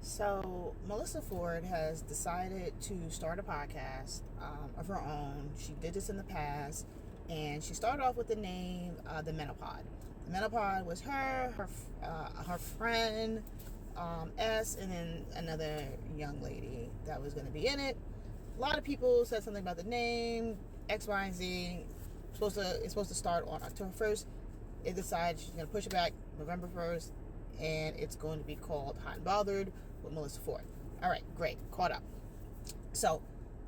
So, Melissa Ford has decided to start a podcast of her own. She did this in the past, and she started off with the name The Menopod. The Menopod was her friend, S, and then another young lady that was going to be in it. A lot of people said something about the name, X, Y, and Z. It's supposed to start on October 1st. It decided she's going to push it back November 1st, and it's going to be called Hot and Bothered with Melissa Ford. All right, great, caught up. So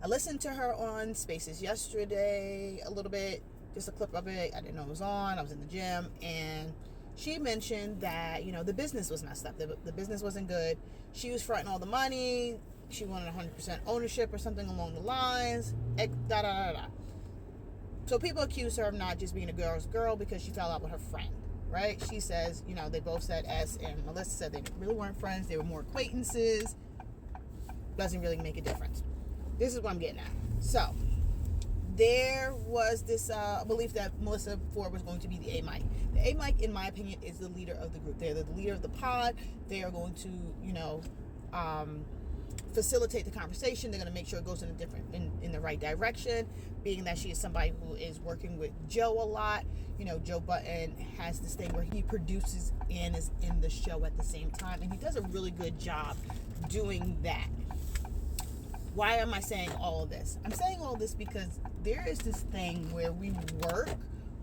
I listened to her on Spaces yesterday a little bit, just a clip of it. I didn't know it was on. I was in the gym, and she mentioned that the business was messed up. The business wasn't good. She was fronting all the money. She wanted 100% ownership or something along the lines. Da da da da. So people accuse her of not just being a girl's girl because she fell out with her friend, right? She says, they both said, S and Melissa said they really weren't friends. They were more acquaintances. Doesn't really make a difference. This is what I'm getting at. So there was this belief that Melissa Ford was going to be the A-Mike. The A-Mike, in my opinion, is the leader of the group. They're the leader of the pod. They are going to, facilitate the conversation. They're going to make sure it goes in the right direction, being that she is somebody who is working with Joe a lot. Joe Budden has this thing where he produces and is in the show at the same time, and he does a really good job doing that. Why am I saying all of this? I'm saying all this because there is this thing where we work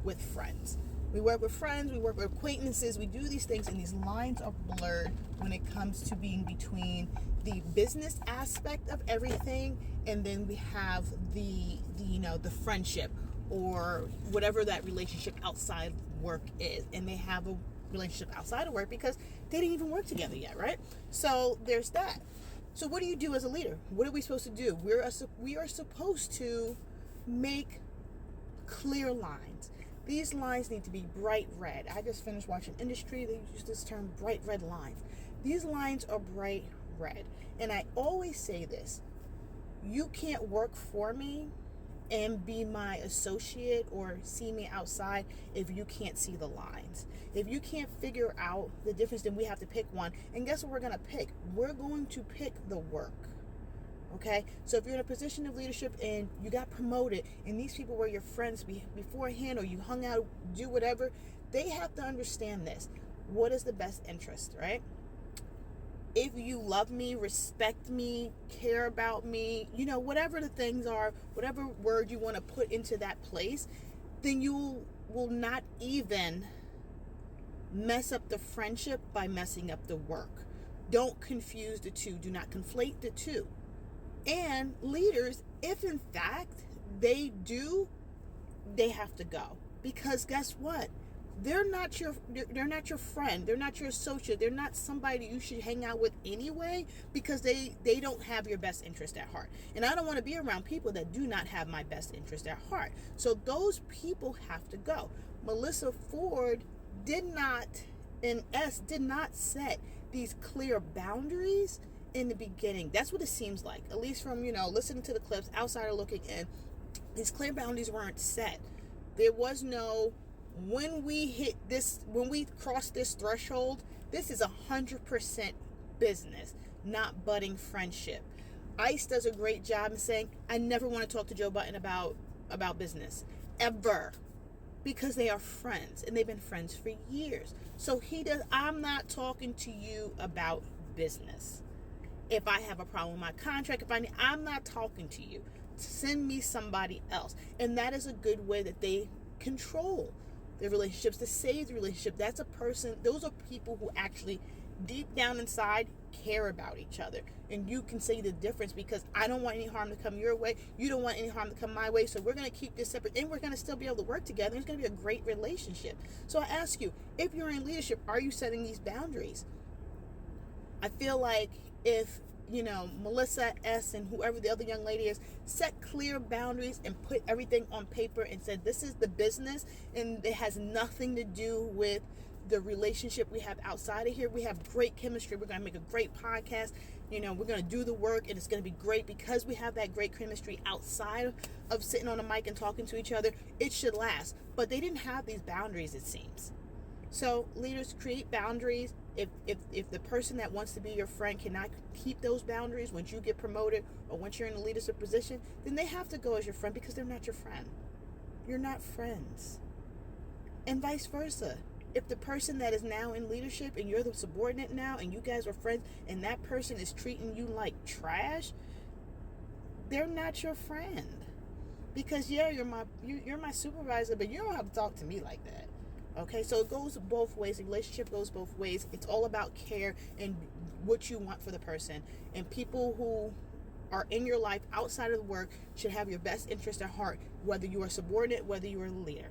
with friends. We work with friends, we work with acquaintances, we do these things, and these lines are blurred when it comes to being between the business aspect of everything, and then we have the friendship or whatever that relationship outside work is. And they have a relationship outside of work because they didn't even work together yet, right? So there's that. So what do you do as a leader? What are we supposed to do? We are supposed to make clear lines. These lines need to be bright red. I just finished watching Industry. They use this term, bright red lines. These lines are bright red. And I always say this. You can't work for me and be my associate or see me outside if you can't see the lines. If you can't figure out the difference, then we have to pick one. And guess what we're going to pick? We're going to pick the work. Okay, so if you're in a position of leadership and you got promoted and these people were your friends beforehand, or you hung out, do whatever, they have to understand this. What is the best interest, right? If you love me, respect me, care about me, whatever the things are, whatever word you want to put into that place, then you will not even mess up the friendship by messing up the work. Don't confuse the two. Do not conflate the two. And leaders, if in fact they do, they have to go. Because guess what? They're not your friend. They're not your associate. They're not somebody you should hang out with anyway, because they don't have your best interest at heart. And I don't want to be around people that do not have my best interest at heart. So those people have to go. Melissa Ford did not set these clear boundaries in the beginning. That's what it seems like, at least from listening to the clips, outsider looking in. These clear boundaries weren't set. There was no, when we cross this threshold, this is 100% business, not budding friendship. ICE does a great job in saying, I never want to talk to Joe Budden about business ever, because they are friends and they've been friends for years. So I'm not talking to you about business. If I have a problem with my contract, I'm not talking to you. Send me somebody else. And that is a good way that they control the relationships, to save the relationship. Those are people who actually deep down inside care about each other. And you can see the difference, because I don't want any harm to come your way. You don't want any harm to come my way. So we're going to keep this separate, and we're going to still be able to work together. It's going to be a great relationship. So I ask you, if you're in leadership, are you setting these boundaries? I feel like if Melissa S and whoever the other young lady is set clear boundaries and put everything on paper and said, this is the business and it has nothing to do with the relationship we have outside of here. We have great chemistry. We're going to make a great podcast. We're going to do the work, and it's going to be great because we have that great chemistry outside of sitting on a mic and talking to each other. It should last. But they didn't have these boundaries, it seems. So leaders, create boundaries. If the person that wants to be your friend cannot keep those boundaries once you get promoted or once you're in a leadership position, then they have to go as your friend because they're not your friend. You're not friends. And vice versa. If the person that is now in leadership and you're the subordinate now and you guys are friends and that person is treating you like trash, they're not your friend. Because yeah, you're my supervisor, but you don't have to talk to me like that. Okay, so it goes both ways. The relationship goes both ways. It's all about care and what you want for the person. And people who are in your life outside of the work should have your best interest at heart, whether you are subordinate, whether you are a leader.